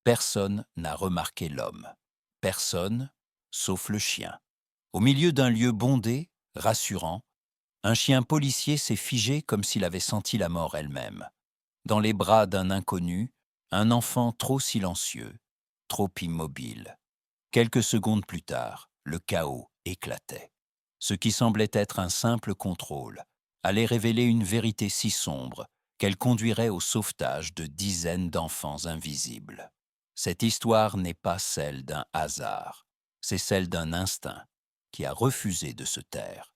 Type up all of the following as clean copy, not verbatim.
Personne n'a remarqué l'homme. Personne, sauf le chien. Au milieu d'un lieu bondé, rassurant, un chien policier s'est figé comme s'il avait senti la mort elle-même. Dans les bras d'un inconnu, un enfant trop silencieux, trop immobile. Quelques secondes plus tard, le chaos éclatait. Ce qui semblait être un simple contrôle allait révéler une vérité si sombre qu'elle conduirait au sauvetage de dizaines d'enfants invisibles. Cette histoire n'est pas celle d'un hasard, c'est celle d'un instinct qui a refusé de se taire.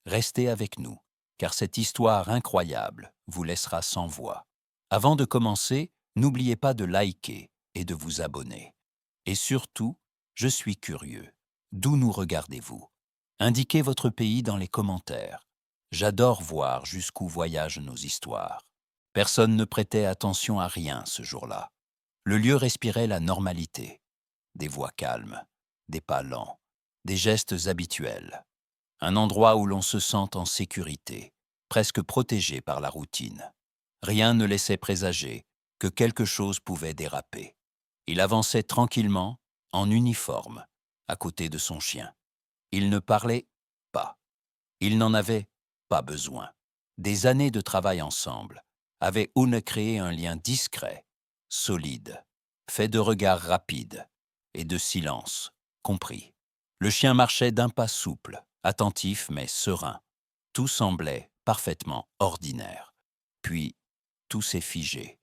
Restez avec nous, car cette histoire incroyable vous laissera sans voix. Avant de commencer, n'oubliez pas de liker et de vous abonner. Et surtout, je suis curieux. D'où nous regardez-vous? Indiquez votre pays dans les commentaires. J'adore voir jusqu'où voyagent nos histoires. Personne ne prêtait attention à rien ce jour-là. Le lieu respirait la normalité. Des voix calmes, des pas lents, des gestes habituels. Un endroit où l'on se sent en sécurité, presque protégé par la routine. Rien ne laissait présager que quelque chose pouvait déraper. Il avançait tranquillement, en uniforme, à côté de son chien. Il ne parlait pas. Il n'en avait pas besoin. Des années de travail ensemble avaient créé un lien discret, solide, fait de regards rapides et de silence compris. Le chien marchait d'un pas souple, attentif mais serein. Tout semblait parfaitement ordinaire. Puis, tout s'est figé.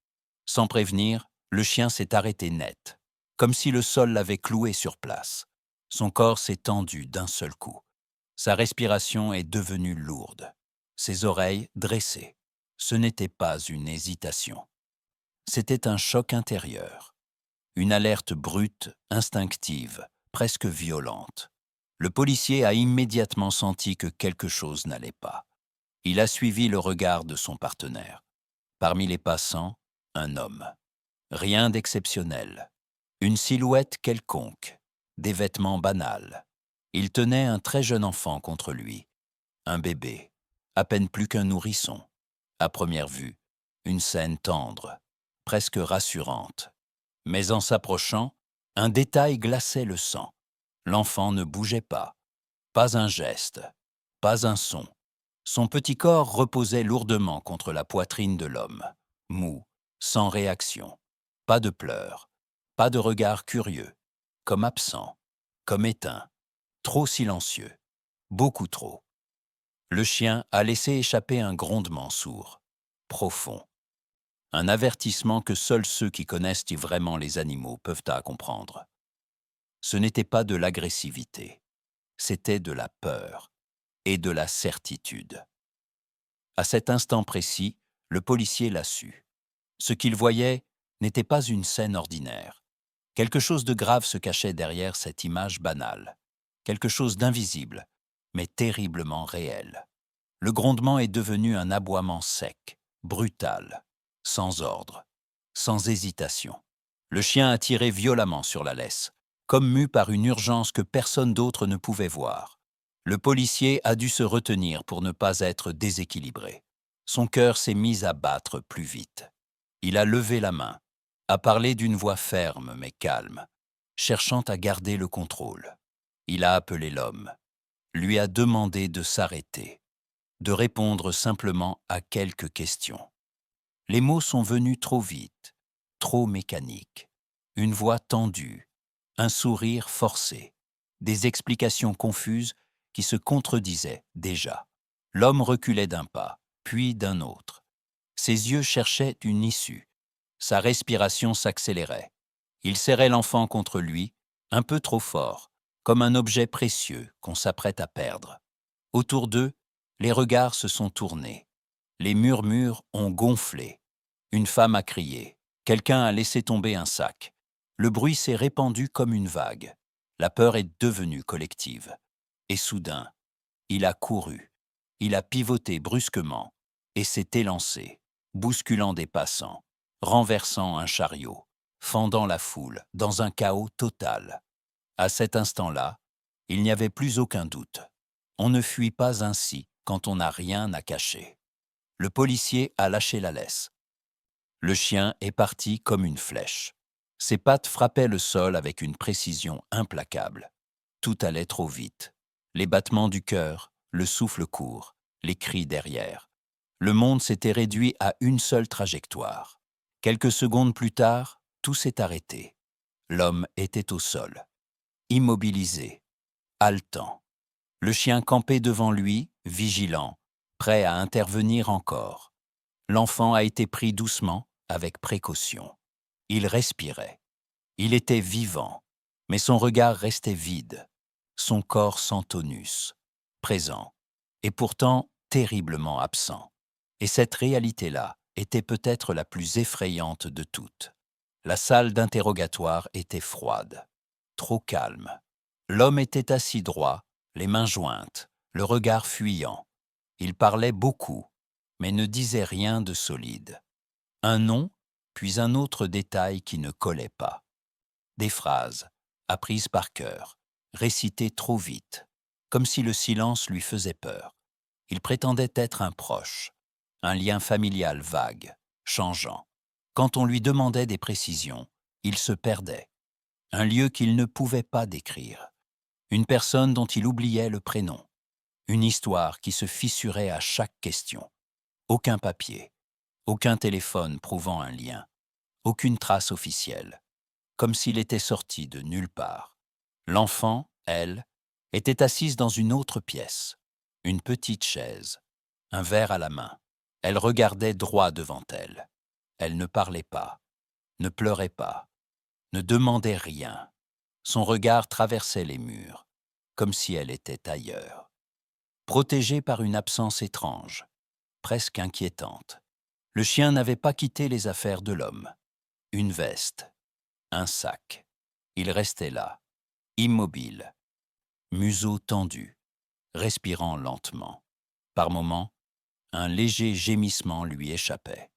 Sans prévenir, le chien s'est arrêté net, comme si le sol l'avait cloué sur place. Son corps s'est tendu d'un seul coup. Sa respiration est devenue lourde. Ses oreilles dressées. Ce n'était pas une hésitation. C'était un choc intérieur. Une alerte brute, instinctive, presque violente. Le policier a immédiatement senti que quelque chose n'allait pas. Il a suivi le regard de son partenaire. Parmi les passants, un homme. Rien d'exceptionnel. Une silhouette quelconque. Des vêtements banals. Il tenait un très jeune enfant contre lui. Un bébé. À peine plus qu'un nourrisson. À première vue, une scène tendre, presque rassurante. Mais en s'approchant, un détail glaçait le sang. L'enfant ne bougeait pas. Pas un geste. Pas un son. Son petit corps reposait lourdement contre la poitrine de l'homme, mou, sans réaction. Pas de pleurs, pas de regard curieux, comme absent, comme éteint, trop silencieux, beaucoup trop. Le chien a laissé échapper un grondement sourd, profond. Un avertissement que seuls ceux qui connaissent vraiment les animaux peuvent comprendre. Ce n'était pas de l'agressivité, c'était de la peur et de la certitude. À cet instant précis, le policier l'a su. Ce qu'il voyait n'était pas une scène ordinaire. Quelque chose de grave se cachait derrière cette image banale. Quelque chose d'invisible, mais terriblement réel. Le grondement est devenu un aboiement sec, brutal, sans ordre, sans hésitation. Le chien a tiré violemment sur la laisse, comme mu par une urgence que personne d'autre ne pouvait voir. Le policier a dû se retenir pour ne pas être déséquilibré. Son cœur s'est mis à battre plus vite. Il a levé la main, a parlé d'une voix ferme mais calme, cherchant à garder le contrôle. Il a appelé l'homme, lui a demandé de s'arrêter, de répondre simplement à quelques questions. Les mots sont venus trop vite, trop mécaniques. Une voix tendue, un sourire forcé, des explications confuses qui se contredisaient déjà. L'homme reculait d'un pas, puis d'un autre. Ses yeux cherchaient une issue. Sa respiration s'accélérait. Il serrait l'enfant contre lui, un peu trop fort, comme un objet précieux qu'on s'apprête à perdre. Autour d'eux, les regards se sont tournés. Les murmures ont gonflé. Une femme a crié. Quelqu'un a laissé tomber un sac. Le bruit s'est répandu comme une vague. La peur est devenue collective. Et soudain, il a couru. Il a pivoté brusquement et s'est élancé, bousculant des passants, renversant un chariot, fendant la foule dans un chaos total. À cet instant-là, il n'y avait plus aucun doute. On ne fuit pas ainsi quand on n'a rien à cacher. Le policier a lâché la laisse. Le chien est parti comme une flèche. Ses pattes frappaient le sol avec une précision implacable. Tout allait trop vite. Les battements du cœur, le souffle court, les cris derrière. Le monde s'était réduit à une seule trajectoire. Quelques secondes plus tard, tout s'est arrêté. L'homme était au sol, immobilisé, haletant. Le chien campait devant lui, vigilant, prêt à intervenir encore. L'enfant a été pris doucement, avec précaution. Il respirait. Il était vivant, mais son regard restait vide, son corps sans tonus, présent, et pourtant terriblement absent. Et cette réalité-là était peut-être la plus effrayante de toutes. La salle d'interrogatoire était froide, trop calme. L'homme était assis droit, les mains jointes, le regard fuyant. Il parlait beaucoup, mais ne disait rien de solide. Un nom, puis un autre détail qui ne collait pas. Des phrases, apprises par cœur, récitées trop vite, comme si le silence lui faisait peur. Il prétendait être un proche, un lien familial vague, changeant. Quand on lui demandait des précisions, il se perdait. Un lieu qu'il ne pouvait pas décrire. Une personne dont il oubliait le prénom. Une histoire qui se fissurait à chaque question. Aucun papier, aucun téléphone prouvant un lien, aucune trace officielle. Comme s'il était sorti de nulle part. L'enfant, elle, était assise dans une autre pièce, une petite chaise, un verre à la main. Elle regardait droit devant elle. Elle ne parlait pas, ne pleurait pas, ne demandait rien. Son regard traversait les murs, comme si elle était ailleurs. Protégée par une absence étrange, presque inquiétante. Le chien n'avait pas quitté les affaires de l'homme. Une veste, un sac. Il restait là, immobile, museau tendu, respirant lentement. Par moments, un léger gémissement lui échappait,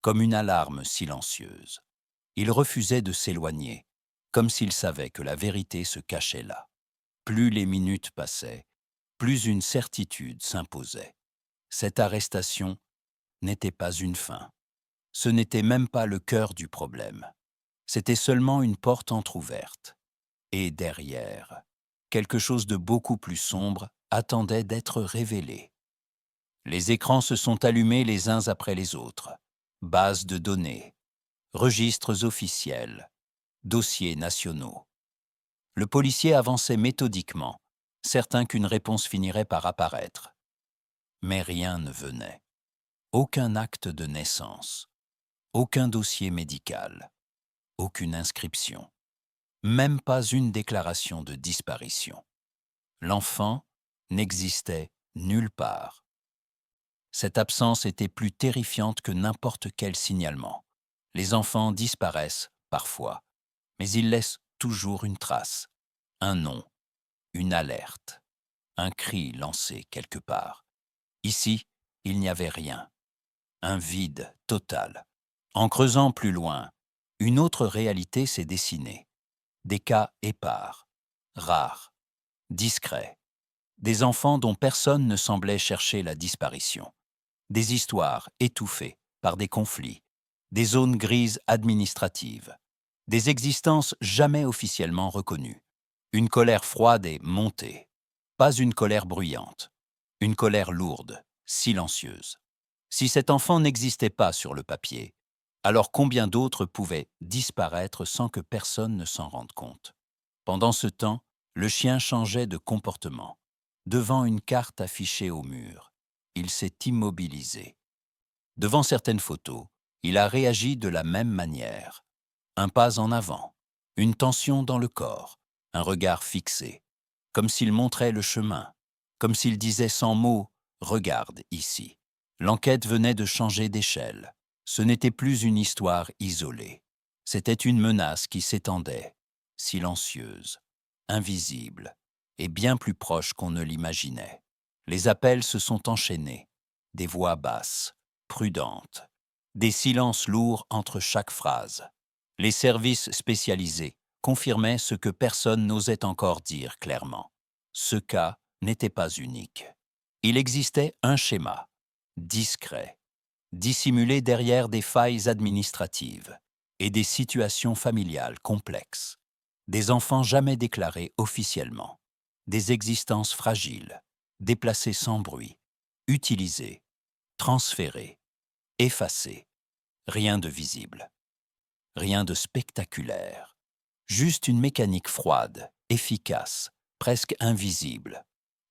comme une alarme silencieuse. Il refusait de s'éloigner, comme s'il savait que la vérité se cachait là. Plus les minutes passaient, plus une certitude s'imposait. Cette arrestation n'était pas une fin. Ce n'était même pas le cœur du problème. C'était seulement une porte entr'ouverte. Et derrière, quelque chose de beaucoup plus sombre attendait d'être révélé. Les écrans se sont allumés les uns après les autres. Bases de données, registres officiels, dossiers nationaux. Le policier avançait méthodiquement, certain qu'une réponse finirait par apparaître. Mais rien ne venait. Aucun acte de naissance, aucun dossier médical, aucune inscription. Même pas une déclaration de disparition. L'enfant n'existait nulle part. Cette absence était plus terrifiante que n'importe quel signalement. Les enfants disparaissent, parfois, mais ils laissent toujours une trace, un nom, une alerte, un cri lancé quelque part. Ici, il n'y avait rien, un vide total. En creusant plus loin, une autre réalité s'est dessinée. Des cas épars, rares, discrets. Des enfants dont personne ne semblait chercher la disparition. Des histoires étouffées par des conflits, des zones grises administratives, des existences jamais officiellement reconnues. Une colère froide et montée, pas une colère bruyante, une colère lourde, silencieuse. Si cet enfant n'existait pas sur le papier, alors combien d'autres pouvaient disparaître sans que personne ne s'en rende compte? Pendant ce temps, le chien changeait de comportement. Devant une carte affichée au mur, il s'est immobilisé. Devant certaines photos, il a réagi de la même manière. Un pas en avant, une tension dans le corps, un regard fixé, comme s'il montrait le chemin, comme s'il disait sans mots « Regarde ici ». L'enquête venait de changer d'échelle. Ce n'était plus une histoire isolée. C'était une menace qui s'étendait, silencieuse, invisible, et bien plus proche qu'on ne l'imaginait. Les appels se sont enchaînés, des voix basses, prudentes, des silences lourds entre chaque phrase. Les services spécialisés confirmaient ce que personne n'osait encore dire clairement. Ce cas n'était pas unique. Il existait un schéma, discret, dissimulé derrière des failles administratives, et des situations familiales complexes, des enfants jamais déclarés officiellement, des existences fragiles, déplacées sans bruit, utilisées, transférées, effacées, rien de visible, rien de spectaculaire, juste une mécanique froide, efficace, presque invisible.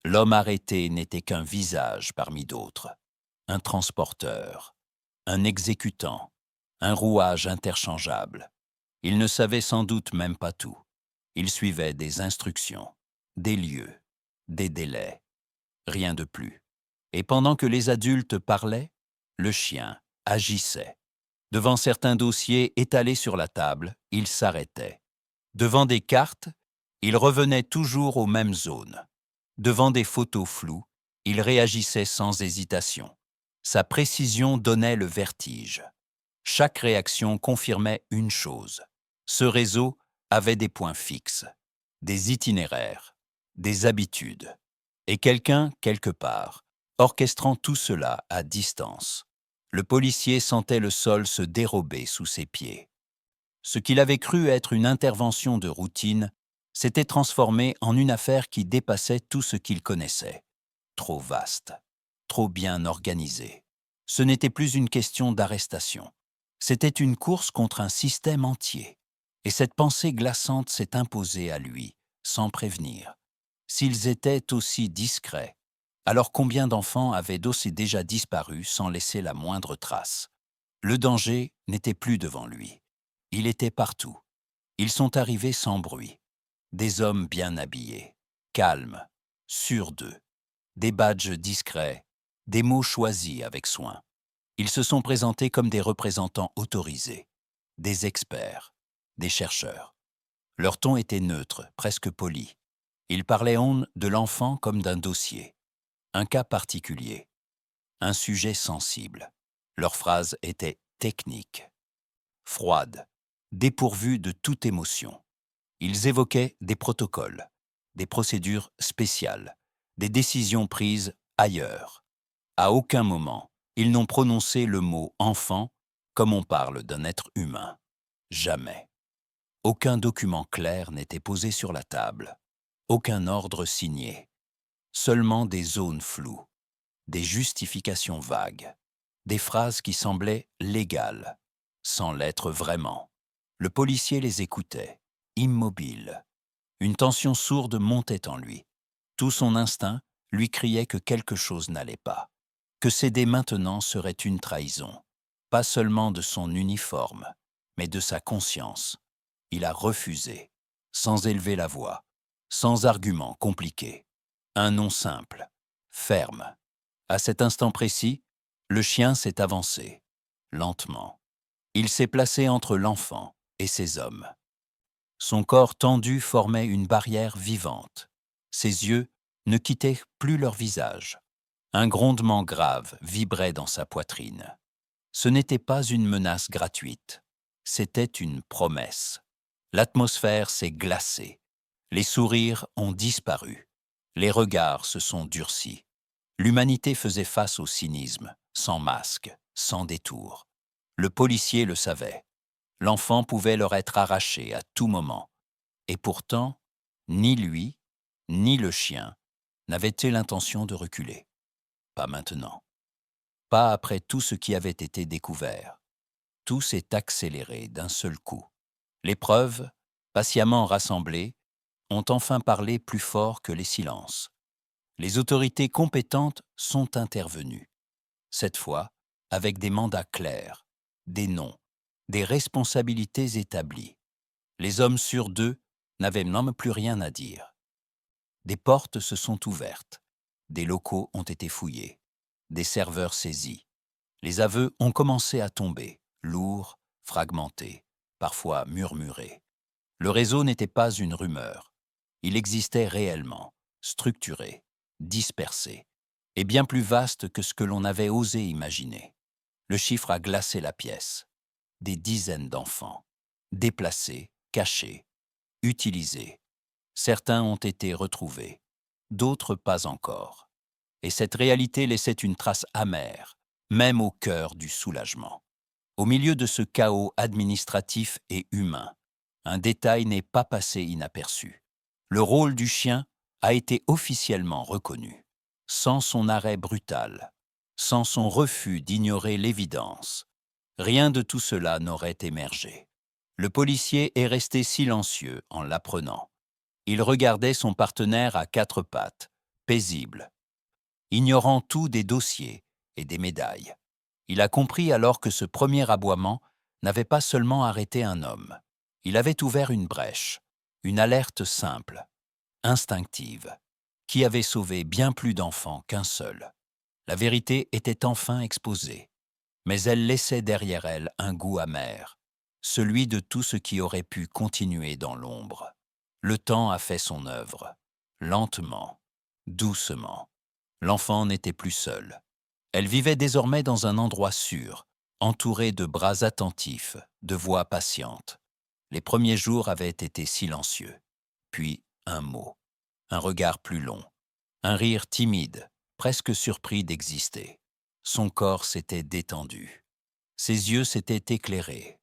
L'homme arrêté n'était qu'un visage parmi d'autres, un transporteur, un exécutant, un rouage interchangeable. Il ne savait sans doute même pas tout. Il suivait des instructions, des lieux, des délais, rien de plus. Et pendant que les adultes parlaient, le chien agissait. Devant certains dossiers étalés sur la table, il s'arrêtait. Devant des cartes, il revenait toujours aux mêmes zones. Devant des photos floues, il réagissait sans hésitation. Sa précision donnait le vertige. Chaque réaction confirmait une chose. Ce réseau avait des points fixes, des itinéraires, des habitudes, et quelqu'un, quelque part, orchestrant tout cela à distance. Le policier sentait le sol se dérober sous ses pieds. Ce qu'il avait cru être une intervention de routine s'était transformé en une affaire qui dépassait tout ce qu'il connaissait. Trop vaste, trop bien organisée. Ce n'était plus une question d'arrestation. C'était une course contre un système entier. Et cette pensée glaçante s'est imposée à lui, sans prévenir. S'ils étaient aussi discrets, alors combien d'enfants avaient d'aussi déjà disparu sans laisser la moindre trace? Le danger n'était plus devant lui. Il était partout. Ils sont arrivés sans bruit. Des hommes bien habillés, calmes, sûrs d'eux, des badges discrets, des mots choisis avec soin. Ils se sont présentés comme des représentants autorisés, des experts, des chercheurs. Leur ton était neutre, presque poli. Ils parlaient de l'enfant comme d'un dossier, un cas particulier, un sujet sensible. Leurs phrases étaient techniques, froides, dépourvues de toute émotion. Ils évoquaient des protocoles, des procédures spéciales, des décisions prises ailleurs. À aucun moment, ils n'ont prononcé le mot « enfant » comme on parle d'un être humain. Jamais. Aucun document clair n'était posé sur la table. Aucun ordre signé. Seulement des zones floues, des justifications vagues, des phrases qui semblaient légales, sans l'être vraiment. Le policier les écoutait, immobile. Une tension sourde montait en lui. Tout son instinct lui criait que quelque chose n'allait pas, que céder maintenant serait une trahison, pas seulement de son uniforme, mais de sa conscience. Il a refusé, sans élever la voix, sans argument compliqué. Un non simple, ferme. À cet instant précis, le chien s'est avancé, lentement. Il s'est placé entre l'enfant et ses hommes. Son corps tendu formait une barrière vivante. Ses yeux ne quittaient plus leur visage. Un grondement grave vibrait dans sa poitrine. Ce n'était pas une menace gratuite, c'était une promesse. L'atmosphère s'est glacée. Les sourires ont disparu. Les regards se sont durcis. L'humanité faisait face au cynisme, sans masque, sans détour. Le policier le savait. L'enfant pouvait leur être arraché à tout moment. Et pourtant, ni lui, ni le chien n'avaient l'intention de reculer. Pas maintenant. Pas après tout ce qui avait été découvert. Tout s'est accéléré d'un seul coup. Les preuves, patiemment rassemblées, ont enfin parlé plus fort que les silences. Les autorités compétentes sont intervenues. Cette fois, avec des mandats clairs, des noms, des responsabilités établies. Les hommes sûrs d'eux n'avaient même plus rien à dire. Des portes se sont ouvertes. Des locaux ont été fouillés. Des serveurs saisis. Les aveux ont commencé à tomber, lourds, fragmentés, parfois murmurés. Le réseau n'était pas une rumeur. Il existait réellement, structuré, dispersé, et bien plus vaste que ce que l'on avait osé imaginer. Le chiffre a glacé la pièce. Des dizaines d'enfants, déplacés, cachés, utilisés. Certains ont été retrouvés, d'autres pas encore. Et cette réalité laissait une trace amère, même au cœur du soulagement. Au milieu de ce chaos administratif et humain, un détail n'est pas passé inaperçu. Le rôle du chien a été officiellement reconnu. Sans son arrêt brutal, sans son refus d'ignorer l'évidence, rien de tout cela n'aurait émergé. Le policier est resté silencieux en l'apprenant. Il regardait son partenaire à quatre pattes, paisible, ignorant tout des dossiers et des médailles. Il a compris alors que ce premier aboiement n'avait pas seulement arrêté un homme. Il avait ouvert une brèche, une alerte simple, instinctive, qui avait sauvé bien plus d'enfants qu'un seul. La vérité était enfin exposée, mais elle laissait derrière elle un goût amer, celui de tout ce qui aurait pu continuer dans l'ombre. Le temps a fait son œuvre, lentement, doucement. L'enfant n'était plus seul. Elle vivait désormais dans un endroit sûr, entourée de bras attentifs, de voix patientes. Les premiers jours avaient été silencieux. Puis un mot, un regard plus long, un rire timide, presque surpris d'exister. Son corps s'était détendu. Ses yeux s'étaient éclairés.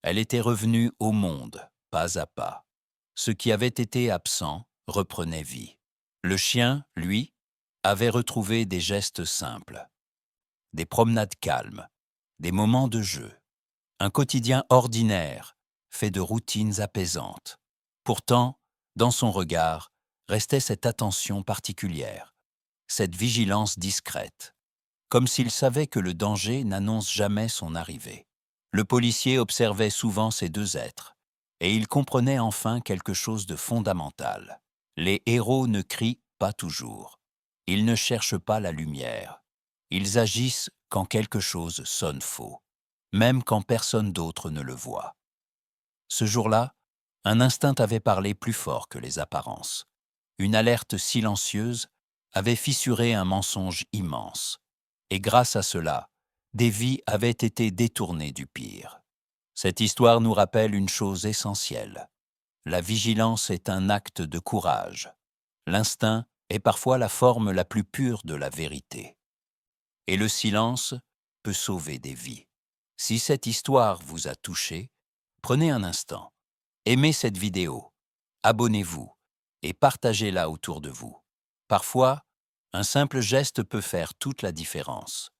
Elle était revenue au monde, pas à pas. Ce qui avait été absent reprenait vie. Le chien, lui, avait retrouvé des gestes simples, des promenades calmes, des moments de jeu, un quotidien ordinaire, fait de routines apaisantes. Pourtant, dans son regard, restait cette attention particulière, cette vigilance discrète, comme s'il savait que le danger n'annonce jamais son arrivée. Le policier observait souvent ces deux êtres, et il comprenait enfin quelque chose de fondamental. Les héros ne crient pas toujours. Ils ne cherchent pas la lumière. Ils agissent quand quelque chose sonne faux, même quand personne d'autre ne le voit. Ce jour-là, un instinct avait parlé plus fort que les apparences. Une alerte silencieuse avait fissuré un mensonge immense. Et grâce à cela, des vies avaient été détournées du pire. Cette histoire nous rappelle une chose essentielle. La vigilance est un acte de courage. L'instinct est parfois la forme la plus pure de la vérité. Et le silence peut sauver des vies. Si cette histoire vous a touché, prenez un instant, aimez cette vidéo, abonnez-vous et partagez-la autour de vous. Parfois, un simple geste peut faire toute la différence.